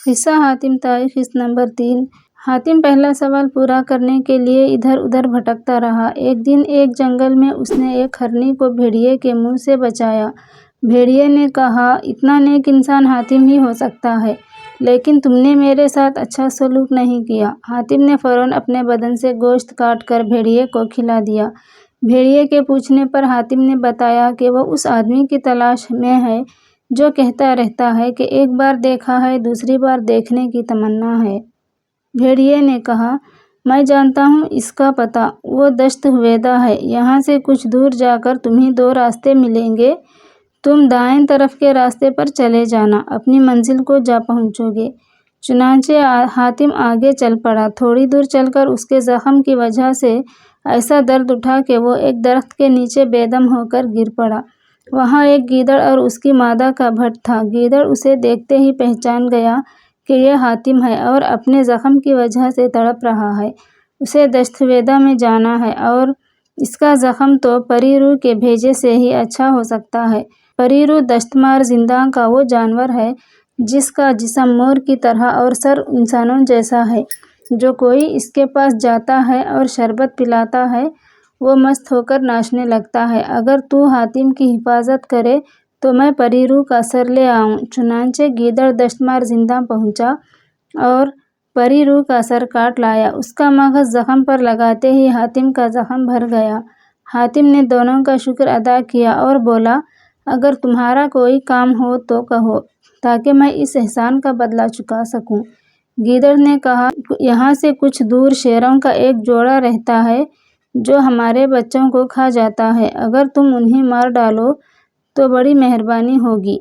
قصہ حاتم طائی قسط نمبر 3۔ حاتم پہلا سوال پورا کرنے کے لیے ادھر ادھر بھٹکتا رہا۔ ایک دن ایک جنگل میں اس نے ایک ہرنی کو بھیڑیے کے منہ سے بچایا۔ بھیڑیے نے کہا، اتنا نیک انسان حاتم ہی ہو سکتا ہے، لیکن تم نے میرے ساتھ اچھا سلوک نہیں کیا۔ حاتم نے فوراً اپنے بدن سے گوشت کاٹ کر بھیڑیے کو کھلا دیا۔ بھیڑیے کے پوچھنے پر حاتم نے بتایا کہ وہ اس آدمی کی تلاش میں ہے جو کہتا رہتا ہے کہ ایک بار دیکھا ہے، دوسری بار دیکھنے کی تمنا ہے۔ بھیڑیے نے کہا، میں جانتا ہوں اس کا پتہ، وہ دشت ہویدا ہے۔ یہاں سے کچھ دور جا کر تمہیں 2 راستے ملیں گے، تم دائیں طرف کے راستے پر چلے جانا، اپنی منزل کو جا پہنچو گے۔ چنانچہ حاتم آگے چل پڑا۔ تھوڑی دور چل کر اس کے زخم کی وجہ سے ایسا درد اٹھا کہ وہ ایک درخت کے نیچے بے دم ہو کر گر پڑا۔ وہاں ایک گیدڑ اور اس کی مادہ کا بھٹ تھا۔ گیدڑ اسے دیکھتے ہی پہچان گیا کہ یہ حاتم ہے اور اپنے زخم کی وجہ سے تڑپ رہا ہے۔ اسے دشت ہویدا میں جانا ہے اور اس کا زخم تو پری روح کے بھیجے سے ہی اچھا ہو سکتا ہے۔ پری روح دشت مار زنداں کا وہ جانور ہے جس کا جسم مور کی طرح اور سر انسانوں جیسا ہے۔ جو کوئی اس کے پاس جاتا ہے اور شربت پلاتا ہے، وہ مست ہو کر ناچنے لگتا ہے۔ اگر تو حاتم کی حفاظت کرے تو میں پری روح کا سر لے آؤں۔ چنانچہ گیدڑ دشت مار زنداں پہنچا اور پری روح کا سر کاٹ لایا۔ اس کا مغز زخم پر لگاتے ہی حاتم کا زخم بھر گیا۔ حاتم نے دونوں کا شکر ادا کیا اور بولا، اگر تمہارا کوئی کام ہو تو کہو، تاکہ میں اس احسان کا بدلہ چکا سکوں۔ گیدڑ نے کہا، یہاں سے کچھ دور شیروں کا ایک جوڑا رہتا ہے جو ہمارے بچوں کو کھا جاتا ہے۔ اگر تم انہیں مار ڈالو تو بڑی مہربانی ہوگی۔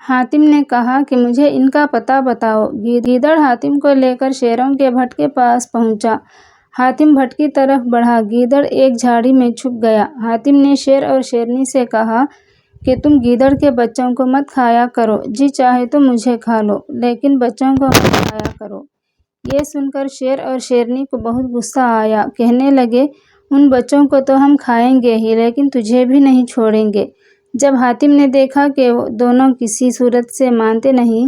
حاتم نے کہا کہ مجھے ان کا پتہ بتاؤ۔ گیدڑ حاتم کو لے کر شیروں کے بھٹ کے پاس پہنچا۔ حاتم بھٹ کی طرف بڑھا، گیدڑ ایک جھاڑی میں چھپ گیا۔ حاتم نے شیر اور شیرنی سے کہا کہ تم گیدڑ کے بچوں کو مت کھایا کرو، جی چاہے تو مجھے کھا لو، لیکن بچوں کو مت کھایا کرو۔ یہ سن کر شیر اور شیرنی کو بہت غصہ آیا۔ کہنے لگے، ان بچوں کو تو ہم کھائیں گے ہی، لیکن تجھے بھی نہیں چھوڑیں گے۔ جب حاتم نے دیکھا کہ دونوں کسی صورت سے مانتے نہیں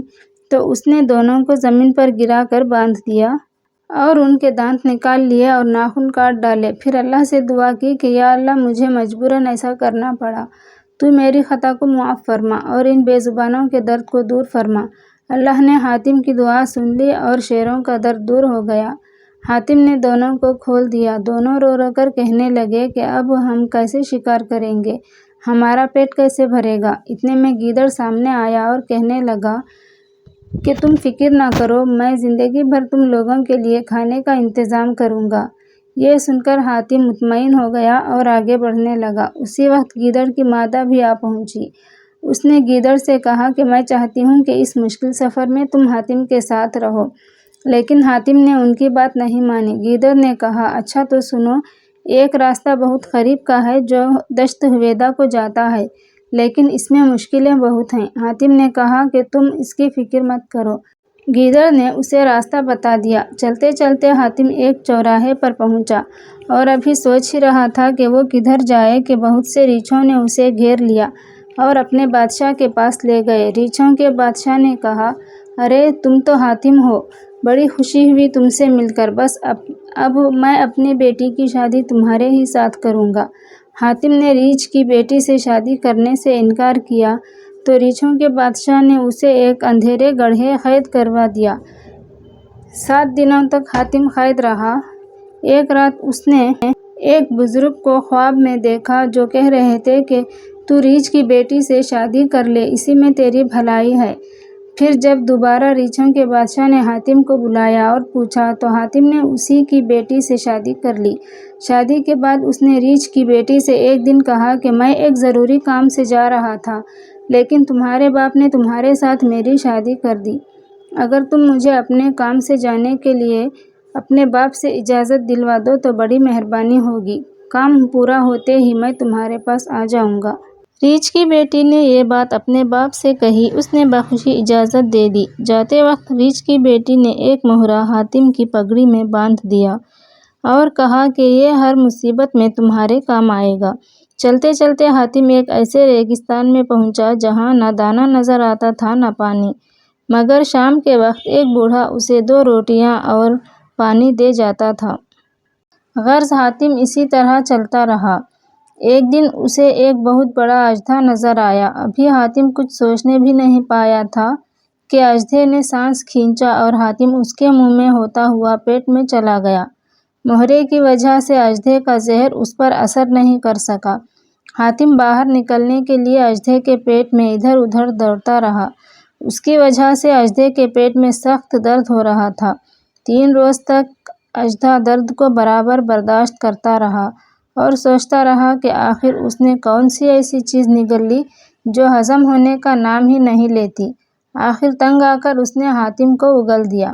تو اس نے دونوں کو زمین پر گرا کر باندھ دیا اور ان کے دانت نکال لیے اور ناخن کاٹ ڈالے۔ پھر اللہ سے دعا کی کہ یا اللہ، مجھے مجبوراً ایسا کرنا پڑا، تو میری خطا کو معاف فرما اور ان بے زبانوں کے درد کو دور فرما۔ اللہ نے حاتم کی دعا سن لی اور شیروں کا درد دور ہو گیا۔ حاتم نے دونوں کو کھول دیا۔ دونوں رو رو کر کہنے لگے کہ اب ہم کیسے شکار کریں گے، ہمارا پیٹ کیسے بھرے گا۔ اتنے میں گیدڑ سامنے آیا اور کہنے لگا کہ تم فکر نہ کرو، میں زندگی بھر تم لوگوں کے لیے کھانے کا انتظام کروں گا۔ یہ سن کر حاتم مطمئن ہو گیا اور آگے بڑھنے لگا۔ اسی وقت گیدڑ کی مادہ بھی آ پہنچی۔ اس نے گیدڑ سے کہا کہ میں چاہتی ہوں کہ اس مشکل سفر میں تم حاتم کے ساتھ رہو، لیکن حاتم نے ان کی بات نہیں مانی۔ گیدڑ نے کہا، اچھا تو سنو، ایک راستہ بہت قریب کا ہے جو دشت ہویدا کو جاتا ہے، لیکن اس میں مشکلیں بہت ہیں۔ حاتم نے کہا کہ تم اس کی فکر مت کرو۔ گیدڑ نے اسے راستہ بتا دیا۔ چلتے چلتے حاتم ایک چوراہے پر پہنچا اور ابھی سوچ ہی رہا تھا کہ وہ کدھر جائے کہ بہت سے ریچھوں نے اسے گھیر لیا اور اپنے بادشاہ کے پاس لے گئے۔ ریچھوں کے بادشاہ نے کہا، ارے تم تو حاتم ہو، بڑی خوشی ہوئی تم سے مل کر، بس اب میں اپنی بیٹی کی شادی تمہارے ہی ساتھ کروں گا۔ حاتم نے ریچھ کی بیٹی سے شادی کرنے سے انکار کیا تو ریچھوں کے بادشاہ نے اسے ایک اندھیرے گڑھے قید کروا دیا۔ 7 دنوں تک حاتم قید رہا۔ ایک رات اس نے ایک بزرگ کو خواب میں دیکھا جو کہہ رہے تھے کہ تو ریچھ کی بیٹی سے شادی کر لے، اسی میں تیری بھلائی ہے۔ پھر جب دوبارہ ریچھوں کے بادشاہ نے حاتم کو بلایا اور پوچھا تو حاتم نے اسی کی بیٹی سے شادی کر لی۔ شادی کے بعد اس نے ریچھ کی بیٹی سے ایک دن کہا کہ میں ایک ضروری کام سے جا رہا تھا، لیکن تمہارے باپ نے تمہارے ساتھ میری شادی کر دی۔ اگر تم مجھے اپنے کام سے جانے کے لیے اپنے باپ سے اجازت دلوا دو تو بڑی مہربانی ہوگی۔ کام پورا ہوتے ہی میں تمہارے پاس آ جاؤں گا۔ ریچھ کی بیٹی نے یہ بات اپنے باپ سے کہی۔ اس نے بخوشی اجازت دے دی۔ جاتے وقت ریچھ کی بیٹی نے ایک مہرہ حاتم کی پگڑی میں باندھ دیا اور کہا کہ یہ ہر مصیبت میں تمہارے کام آئے گا۔ چلتے چلتے حاتم ایک ایسے ریگستان میں پہنچا جہاں نہ دانہ نظر آتا تھا نہ پانی۔ مگر شام کے وقت ایک بوڑھا اسے 2 روٹیاں اور پانی دے جاتا تھا۔ غرض حاتم اسی طرح چلتا رہا۔ ایک دن اسے ایک بہت بڑا اژدھا نظر آیا۔ ابھی حاتم کچھ سوچنے بھی نہیں پایا تھا کہ اژدھے نے سانس کھینچا اور حاتم اس کے منہ میں ہوتا ہوا پیٹ میں چلا گیا۔ مہرے کی وجہ سے اژدھے کا زہر اس پر اثر نہیں کر سکا۔ حاتم باہر نکلنے کے لیے اژدھے کے پیٹ میں ادھر ادھر دوڑتا رہا۔ اس کی وجہ سے اژدھے کے پیٹ میں سخت درد ہو رہا تھا۔ 3 روز تک اژدھا درد کو برابر برداشت کرتا رہا اور سوچتا رہا کہ آخر اس نے کون سی ایسی چیز نگل لی جو ہضم ہونے کا نام ہی نہیں لیتی۔ آخر تنگ آ کر اس نے حاتم کو اگل دیا۔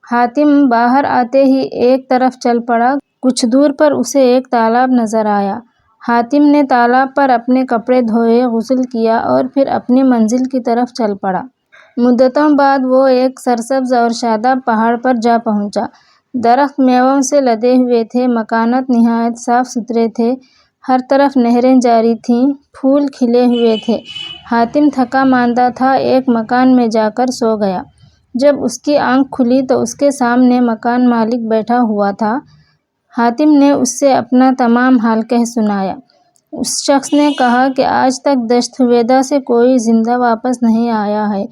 حاتم باہر آتے ہی ایک طرف چل پڑا۔ کچھ دور پر اسے ایک تالاب نظر آیا۔ حاتم نے تالاب پر اپنے کپڑے دھوئے، غسل کیا اور پھر اپنی منزل کی طرف چل پڑا۔ مدتوں بعد وہ ایک سرسبز اور شاداب پہاڑ پر جا پہنچا۔ درخت میووں سے لدے ہوئے تھے، مکانات نہایت صاف ستھرے تھے، ہر طرف نہریں جاری تھیں، پھول کھلے ہوئے تھے۔ حاتم تھکا ماندہ تھا، ایک مکان میں جا کر سو گیا۔ جب اس کی آنکھ کھلی تو اس کے سامنے مکان مالک بیٹھا ہوا تھا۔ حاتم نے اس سے اپنا تمام حال کہہ سنایا۔ اس شخص نے کہا کہ آج تک دشت ہویدا سے کوئی زندہ واپس نہیں آیا ہے،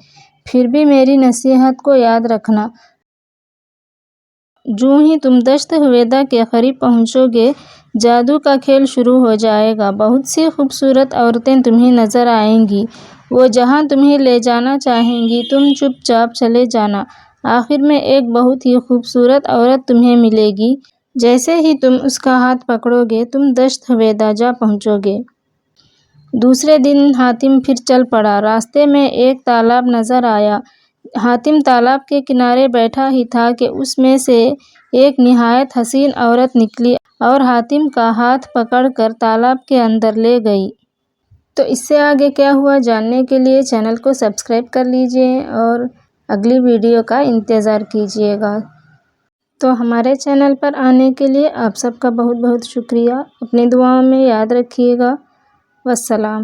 پھر بھی میری نصیحت کو یاد رکھنا۔ جوں ہی تم دشت ہویدا کے قریب پہنچو گے، جادو کا کھیل شروع ہو جائے گا۔ بہت سی خوبصورت عورتیں تمہیں نظر آئیں گی، وہ جہاں تمہیں لے جانا چاہیں گی تم چپ چاپ چلے جانا۔ آخر میں ایک بہت ہی خوبصورت عورت تمہیں ملے گی، جیسے ہی تم اس کا ہاتھ پکڑو گے تم دشت ہویدا جا پہنچو گے۔ دوسرے دن حاتم پھر چل پڑا۔ راستے میں ایک تالاب نظر آیا۔ حاتم تالاب کے کنارے بیٹھا ہی تھا کہ اس میں سے ایک نہایت حسین عورت نکلی اور حاتم کا ہاتھ پکڑ کر تالاب کے اندر لے گئی۔ تو اس سے آگے کیا ہوا جاننے کے لیے چینل کو سبسکرائب کر لیجئے اور اگلی ویڈیو کا انتظار کیجئے گا۔ تو ہمارے چینل پر آنے کے لیے آپ سب کا بہت بہت شکریہ۔ اپنی دعاؤں میں یاد رکھیے گا۔ والسلام۔